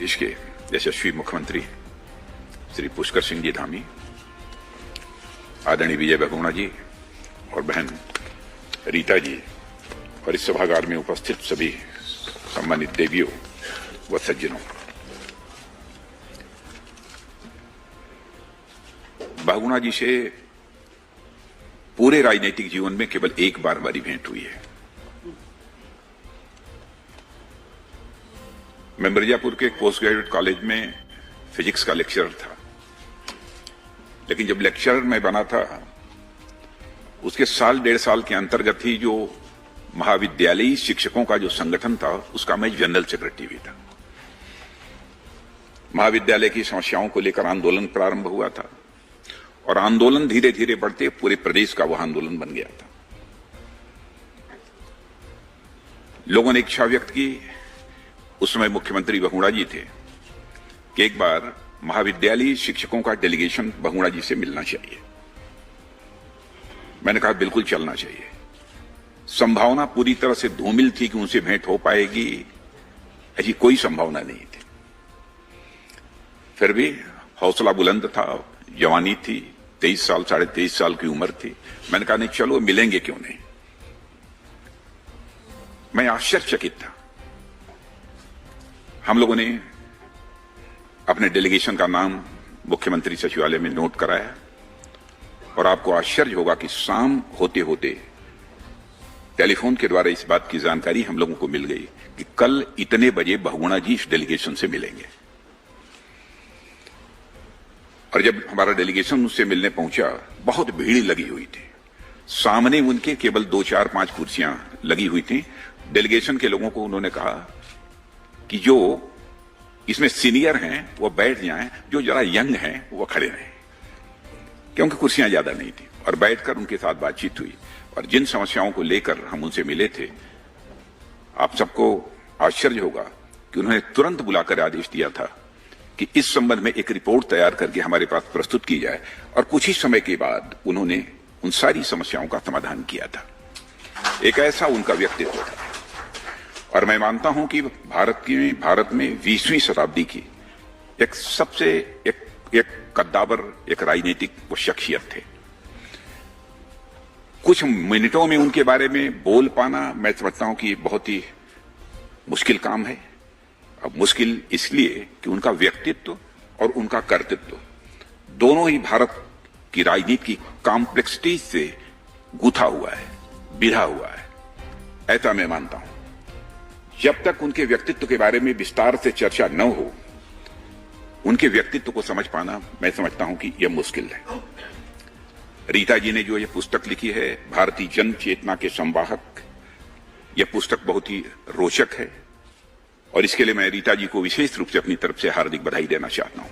प्रदेश के यशस्वी मुख्यमंत्री श्री पुष्कर सिंह जी धामी, आदरणीय विजय बहुगुणा जी और बहन रीता जी और इस सभागार में उपस्थित सभी सम्मानित देवियों व सज्जनों, बहुगुणा जी से पूरे राजनीतिक जीवन में केवल एक बार हमारी भेंट हुई है। मैं मिर्जापुर के पोस्ट ग्रेजुएट कॉलेज में फिजिक्स का लेक्चरर था, लेकिन जब लेक्चरर मैं बना था उसके साल डेढ़ साल के अंतर्गत ही जो महाविद्यालयी शिक्षकों का जो संगठन था उसका मैं जनरल सेक्रेटरी भी था। महाविद्यालय की समस्याओं को लेकर आंदोलन प्रारंभ हुआ था और आंदोलन धीरे धीरे बढ़ते पूरे प्रदेश का वह आंदोलन बन गया था। लोगों ने इच्छा व्यक्त की, उस समय मुख्यमंत्री बहुगुणा जी थे, कि एक बार महाविद्यालयी शिक्षकों का डेलीगेशन बहुगुणा जी से मिलना चाहिए। मैंने कहा बिल्कुल चलना चाहिए। संभावना पूरी तरह से धूमिल थी कि उनसे भेंट हो पाएगी, ऐसी कोई संभावना नहीं थी। फिर भी हौसला बुलंद था, जवानी थी, 23 साल 23.5 साल की उम्र थी। मैंने कहा नहीं चलो मिलेंगे क्यों नहीं। मैं आश्चर्यचकित था। हम लोगों ने अपने डेलीगेशन का नाम मुख्यमंत्री सचिवालय में नोट कराया और आपको आश्चर्य होगा कि शाम होते होते टेलीफोन के द्वारा इस बात की जानकारी हम लोगों को मिल गई कि कल इतने बजे बहुगुणा जी इस डेलीगेशन से मिलेंगे। और जब हमारा डेलीगेशन उससे मिलने पहुंचा, बहुत भीड़ लगी हुई थी। सामने उनके केवल 2, 4, 5 कुर्सियां लगी हुई थी। डेलीगेशन के लोगों को उन्होंने कहा कि जो इसमें सीनियर हैं वो बैठ जाएं, जो जरा यंग हैं वो खड़े रहें, क्योंकि कुर्सियां ज्यादा नहीं थी। और बैठकर उनके साथ बातचीत हुई और जिन समस्याओं को लेकर हम उनसे मिले थे, आप सबको आश्चर्य होगा कि उन्होंने तुरंत बुलाकर आदेश दिया था कि इस संबंध में एक रिपोर्ट तैयार करके हमारे पास प्रस्तुत की जाए। और कुछ ही समय के बाद उन्होंने उन सारी समस्याओं का समाधान किया था। एक ऐसा उनका व्यक्तित्व था। और मैं मानता हूं कि भारत में 20वीं शताब्दी की एक सबसे एक कद्दावर एक राजनीतिक वो शख्सियत थे। कुछ मिनटों में उनके बारे में बोल पाना मैं समझता हूं कि बहुत ही मुश्किल काम है। अब मुश्किल इसलिए कि उनका व्यक्तित्व और उनका कर्तृत्व दोनों ही भारत की राजनीति की कॉम्प्लेक्सिटी से गूथा हुआ है, बिधा हुआ है, ऐसा मैं मानता हूं। जब तक उनके व्यक्तित्व के बारे में विस्तार से चर्चा न हो, उनके व्यक्तित्व को समझ पाना मैं समझता हूं कि यह मुश्किल है। रीता जी ने जो यह पुस्तक लिखी है, भारतीय जन चेतना के संवाहक, यह पुस्तक बहुत ही रोचक है और इसके लिए मैं रीता जी को विशेष रूप से अपनी तरफ से हार्दिक बधाई देना चाहता हूं।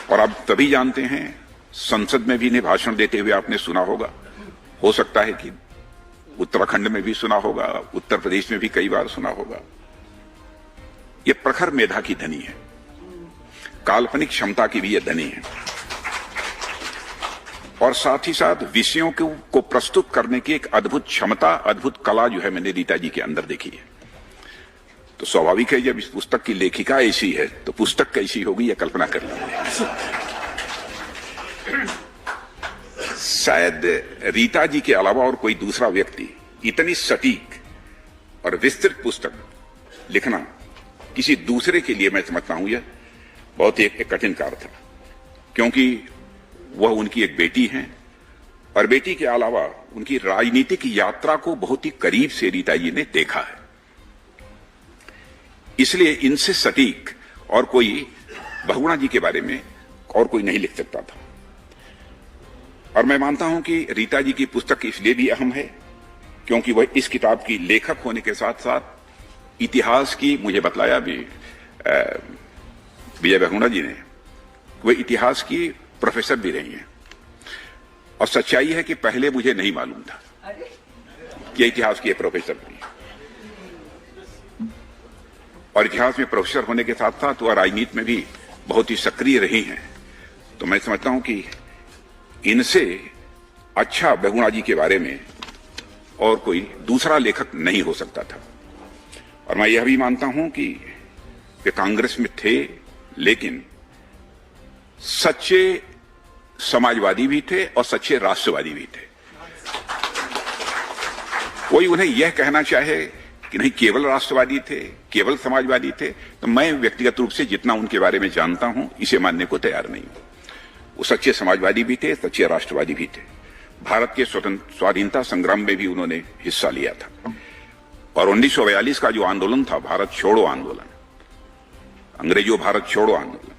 और आप तभी जानते हैं, संसद में भी इन्हें भाषण देते हुए आपने सुना होगा, हो सकता है कि उत्तराखंड में भी सुना होगा, उत्तर प्रदेश में भी कई बार सुना होगा। यह प्रखर मेधा की धनी है, काल्पनिक क्षमता की भी यह धनी है और साथ ही साथ विषयों को प्रस्तुत करने की एक अद्भुत क्षमता, अद्भुत कला जो है मैंने रीता जी के अंदर देखी है। तो स्वाभाविक है जब इस पुस्तक की लेखिका ऐसी है तो पुस्तक कैसी होगी यह कल्पना कर लीजिए। शायद रीता जी के अलावा और कोई दूसरा व्यक्ति इतनी सटीक और विस्तृत पुस्तक लिखना किसी दूसरे के लिए मैं समझता हूं यह बहुत ही एक कठिन कार्य था, क्योंकि वह उनकी एक बेटी हैं और बेटी के अलावा उनकी राजनीतिक यात्रा को बहुत ही करीब से रीता जी ने देखा है। इसलिए इनसे सटीक और कोई बहुगुणा जी के बारे में और कोई नहीं लिख सकता था। और मैं मानता हूं कि रीता जी की पुस्तक इसलिए भी अहम है क्योंकि वह इस किताब की लेखक होने के साथ साथ इतिहास की, मुझे बतलाया भी विजय बहुगुणा जी ने, वह इतिहास की प्रोफेसर भी रही हैं। और सच्चाई है कि पहले मुझे नहीं मालूम था कि इतिहास की प्रोफेसर भी है। और इतिहास में प्रोफेसर होने के साथ साथ वह राजनीति में भी बहुत ही सक्रिय रही हैं। तो मैं समझता हूं कि इनसे अच्छा बहुगुणा जी के बारे में और कोई दूसरा लेखक नहीं हो सकता था। और मैं यह भी मानता हूं कि वे कांग्रेस में थे, लेकिन सच्चे समाजवादी भी थे और सच्चे राष्ट्रवादी भी थे। कोई उन्हें यह कहना चाहे कि नहीं केवल राष्ट्रवादी थे, केवल समाजवादी थे, तो मैं व्यक्तिगत रूप से जितना उनके बारे में जानता हूं इसे मानने को तैयार नहीं हूं। वो सच्चे समाजवादी भी थे, सच्चे राष्ट्रवादी भी थे। भारत के स्वाधीनता संग्राम में भी उन्होंने हिस्सा लिया था और 1942 का जो आंदोलन था, भारत छोड़ो आंदोलन, अंग्रेजों भारत छोड़ो आंदोलन,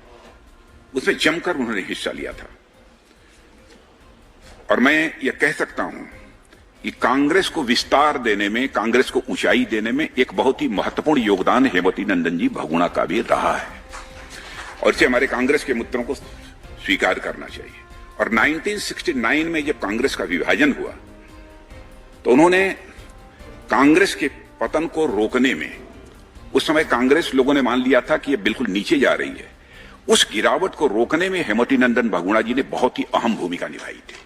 उसमें जमकर उन्होंने हिस्सा लिया था। और मैं यह कह सकता हूं कि कांग्रेस को विस्तार देने में, कांग्रेस को ऊंचाई देने में एक बहुत ही महत्वपूर्ण योगदान हेमवती नंदन जी बहुगुणा का भी रहा है और इसे हमारे कांग्रेस के मित्रों को स्वीकार करना चाहिए। और 1969 में जब कांग्रेस का विभाजन हुआ तो उन्होंने कांग्रेस के पतन को रोकने में, उस समय कांग्रेस लोगों ने मान लिया था कि यह बिल्कुल नीचे जा रही है, उस गिरावट को रोकने में हेमवती नंदन बहुगुणा जी ने बहुत ही अहम भूमिका निभाई थी।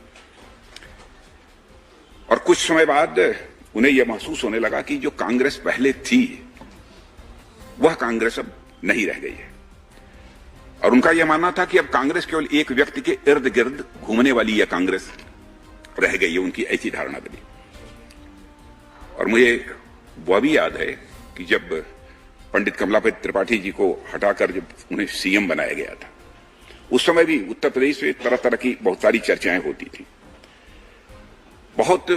और कुछ समय बाद उन्हें यह महसूस होने लगा कि जो कांग्रेस पहले थी वह कांग्रेस अब नहीं रह गई है और उनका यह मानना था कि अब कांग्रेस केवल एक व्यक्ति के इर्द गिर्द घूमने वाली यह कांग्रेस रह गई है, उनकी ऐसी धारणा बनी। और मुझे वह भी याद है कि जब पंडित कमलापति त्रिपाठी जी को हटाकर जब उन्हें सीएम बनाया गया था, उस समय भी उत्तर प्रदेश में तरह तरह की बहुत सारी चर्चाएं होती थी। बहुत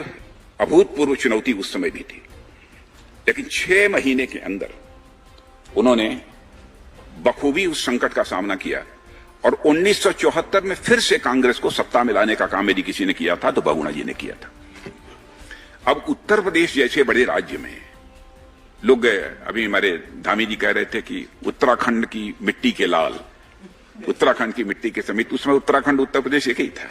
अभूतपूर्व चुनौती उस समय भी थी, लेकिन 6 महीने के अंदर उन्होंने बखूबी उस संकट का सामना किया और 1974 में फिर से कांग्रेस को सत्ता में लाने का काम यदि किसी ने किया था तो बहुगुणा जी ने किया था। अब उत्तर प्रदेश जैसे बड़े राज्य में लोग, अभी हमारे धामी जी कह रहे थे कि उत्तराखंड की मिट्टी के लाल, उत्तराखंड की मिट्टी के समित, उसमें उत्तराखंड उत्तर प्रदेश एक ही था।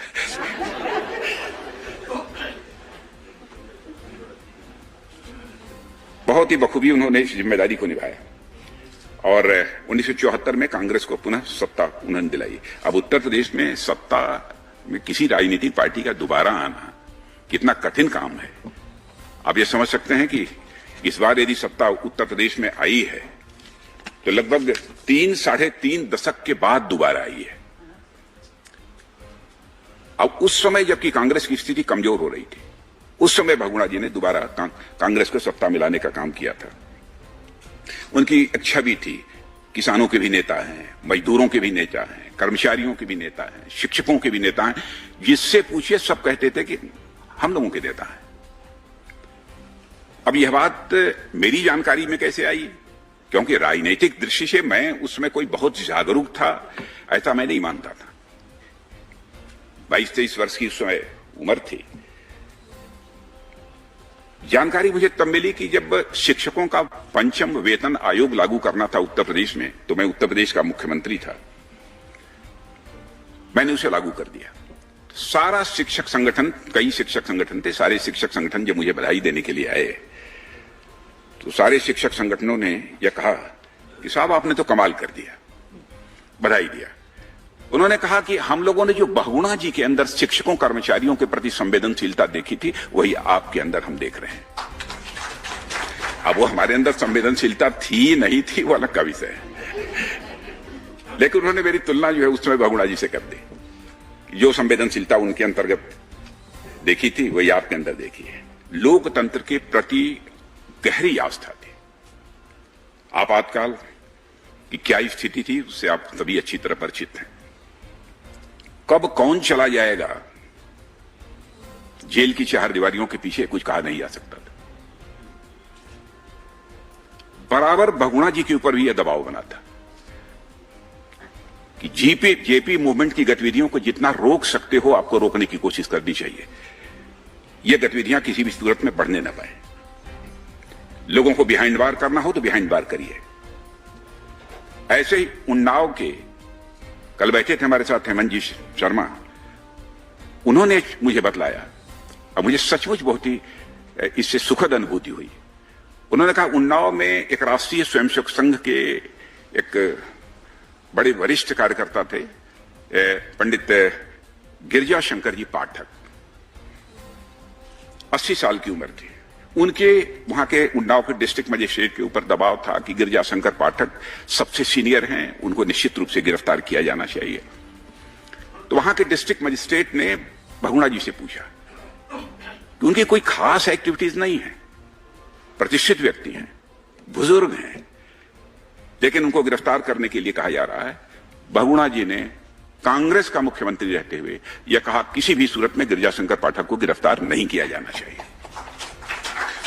बहुत ही बखूबी उन्होंने इस जिम्मेदारी को निभाया और 1974 में कांग्रेस को पुनः सत्ता उन्होंने दिलाई। अब उत्तर प्रदेश में सत्ता में किसी राजनीतिक पार्टी का दोबारा आना कितना कठिन काम है। आप ये समझ सकते हैं कि इस बार यदि सत्ता उत्तर प्रदेश में आई है तो लगभग 3-3.5 दशक के बाद दोबारा आई है। अब उस समय जबकि कांग्रेस की स्थिति कमजोर हो रही थी, उस समय बहुगुणा जी ने दोबारा कांग्रेस को सत्ता में लाने का काम किया था। उनकी इच्छा भी थी, किसानों के भी नेता हैं, मजदूरों के भी नेता हैं, कर्मचारियों के भी नेता हैं, शिक्षकों के भी नेता हैं, जिससे पूछिए सब कहते थे कि हम लोगों के नेता हैं। अब यह बात मेरी जानकारी में कैसे आई, क्योंकि राजनीतिक दृष्टि से मैं उसमें कोई बहुत जागरूक था ऐसा मैं नहीं मानता था। 22-23 वर्ष की उस समय उम्र थी। जानकारी मुझे तब मिली कि जब शिक्षकों का 5वां वेतन आयोग लागू करना था उत्तर प्रदेश में, तो मैं उत्तर प्रदेश का मुख्यमंत्री था, मैंने उसे लागू कर दिया। सारा शिक्षक संगठन, कई शिक्षक संगठन थे, सारे शिक्षक संगठन जब मुझे बधाई देने के लिए आए तो सारे शिक्षक संगठनों ने यह कहा कि साहब आपने तो कमाल कर दिया, बधाई दिया। उन्होंने कहा कि हम लोगों ने जो बहुगुणा जी के अंदर शिक्षकों कर्मचारियों के प्रति संवेदनशीलता देखी थी वही आपके अंदर हम देख रहे हैं। अब वो हमारे अंदर संवेदनशीलता थी नहीं थी वो अलग का विषय है, लेकिन उन्होंने मेरी तुलना जो है उस समय बहुगुणा जी से कर दी। जो संवेदनशीलता उनके अंतर्गत देखी थी वही आपके अंदर देखी है। लोकतंत्र के प्रति गहरी आस्था थी। आपातकाल की क्या स्थिति थी उससे आप सभी अच्छी तरह परिचित हैं। कब कौन चला जाएगा, जेल की 4 दीवारियों के पीछे कुछ कहा नहीं जा सकता था। बराबर बहुगुणा जी के ऊपर भी यह दबाव बना था कि जेपी मूवमेंट की गतिविधियों को जितना रोक सकते हो आपको रोकने की कोशिश करनी चाहिए। ये गतिविधियां किसी भी सूरत में बढ़ने न पाए। लोगों को बिहाइंड बार करना हो तो बिहाइंड बार करिए। ऐसे ही उन्नाव के कल बैठे थे हमारे साथ हेमंत जी शर्मा, उन्होंने मुझे बतलाया और मुझे सचमुच बहुत ही इससे सुखद अनुभूति हुई। उन्होंने कहा उन्नाव में एक राष्ट्रीय स्वयंसेवक संघ के एक बड़े वरिष्ठ कार्यकर्ता थे, पंडित गिरजा शंकर जी पाठक, 80 साल की उम्र थी। उनके वहां के उन्नाव के डिस्ट्रिक्ट मजिस्ट्रेट के ऊपर दबाव था कि गिरिजाशंकर पाठक सबसे सीनियर हैं, उनको निश्चित रूप से गिरफ्तार किया जाना चाहिए। तो वहां के डिस्ट्रिक्ट मजिस्ट्रेट ने बहुगुणा जी से पूछा कि उनकी कोई खास एक्टिविटीज नहीं है, प्रतिष्ठित व्यक्ति हैं, बुजुर्ग हैं, लेकिन उनको गिरफ्तार करने के लिए कहा जा रहा है। बहुगुणा जी ने कांग्रेस का मुख्यमंत्री रहते हुए यह कहा किसी भी सूरत में गिरिजाशंकर पाठक को गिरफ्तार नहीं किया जाना चाहिए।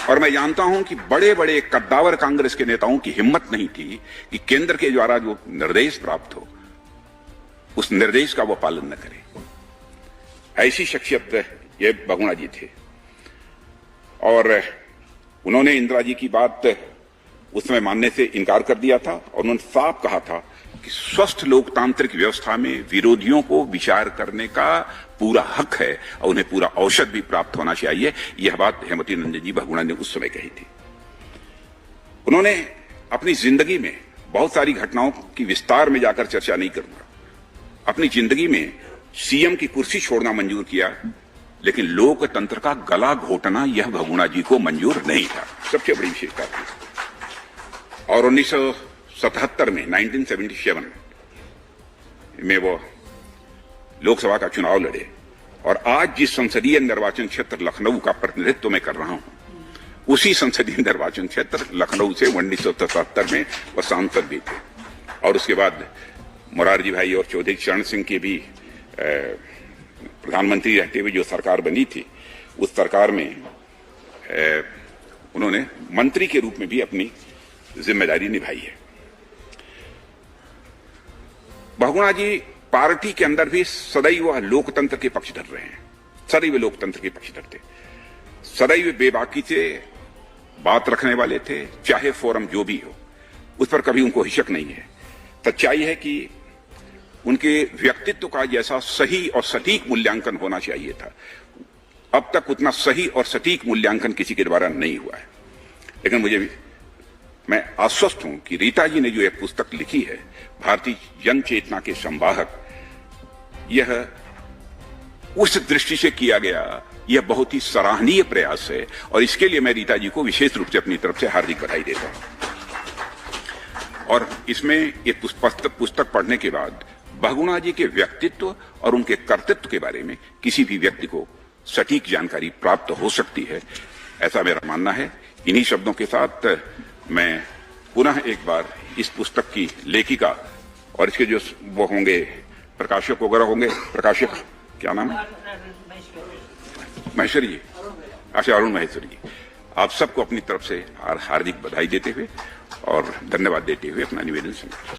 और मैं जानता हूं कि बड़े बड़े कद्दावर कांग्रेस के नेताओं की हिम्मत नहीं थी कि केंद्र के द्वारा जो निर्देश प्राप्त हो उस निर्देश का वो पालन न करे। ऐसी शख्सियत ये बहुगुणा जी थे। और उन्होंने इंदिरा जी की बात उस समय मानने से इनकार कर दिया था और उन्होंने साफ कहा था कि स्वस्थ लोकतांत्रिक व्यवस्था में विरोधियों को विचार करने का पूरा हक है और उन्हें पूरा औषध भी प्राप्त होना चाहिए। यह बात हेमवती नंदन जी बहुगुणा ने उस समय कही थी। उन्होंने अपनी जिंदगी में बहुत सारी घटनाओं की विस्तार में जाकर चर्चा नहीं करूंगा। अपनी जिंदगी में सीएम की कुर्सी छोड़ना मंजूर किया, लेकिन लोकतंत्र का गला घोटना यह बहुगुणा जी को मंजूर नहीं था। सबसे बड़ी विशेषता थी। और 1977 में 1977 में वो लोकसभा का चुनाव लड़े और आज जिस संसदीय निर्वाचन क्षेत्र लखनऊ का प्रतिनिधित्व मैं कर रहा हूं, उसी संसदीय निर्वाचन क्षेत्र लखनऊ से 1977 में वो सांसद भी थे। और उसके बाद मोरारजी भाई और चौधरी चरण सिंह के भी प्रधानमंत्री रहते हुए जो सरकार बनी थी, उस सरकार में उन्होंने मंत्री के रूप में भी अपनी जिम्मेदारी निभाई है। बहुगुणा जी पार्टी के अंदर भी सदैव लोकतंत्र के पक्षधर रहे हैं, सदैव लोकतंत्र के पक्षधर थे, सदैव बेबाकी से बात रखने वाले थे, चाहे फोरम जो भी हो, उस पर कभी उनको हिचक नहीं है। सच्चाई है कि उनके व्यक्तित्व का जैसा सही और सटीक मूल्यांकन होना चाहिए था, अब तक उतना सही और सटीक मूल्यांकन किसी के द्वारा नहीं हुआ है। लेकिन मैं आश्वस्त हूं कि रीता जी ने जो यह पुस्तक लिखी है, भारतीय जन चेतना के संवाहक, यह उस दृष्टि से किया गया, यह बहुत ही सराहनीय प्रयास है और इसके लिए मैं रीता जी को विशेष रूप से अपनी तरफ से हार्दिक बधाई देता हूं। और इसमें एक पुस्तक पढ़ने के बाद बहुगुणा जी के व्यक्तित्व और उनके कर्तृत्व के बारे में किसी भी व्यक्ति को सटीक जानकारी प्राप्त हो सकती है, ऐसा मेरा मानना है। इन्हीं शब्दों के साथ मैं पुनः एक बार इस पुस्तक की लेखिका और इसके जो वो होंगे प्रकाशक वगैरह होंगे, प्रकाशक क्या नाम है, महेश्वरी जी, अच्छा अरुण महेश्वरी जी, आप सबको अपनी तरफ से हार्दिक बधाई देते हुए और धन्यवाद देते हुए अपना निवेदन समाप्त।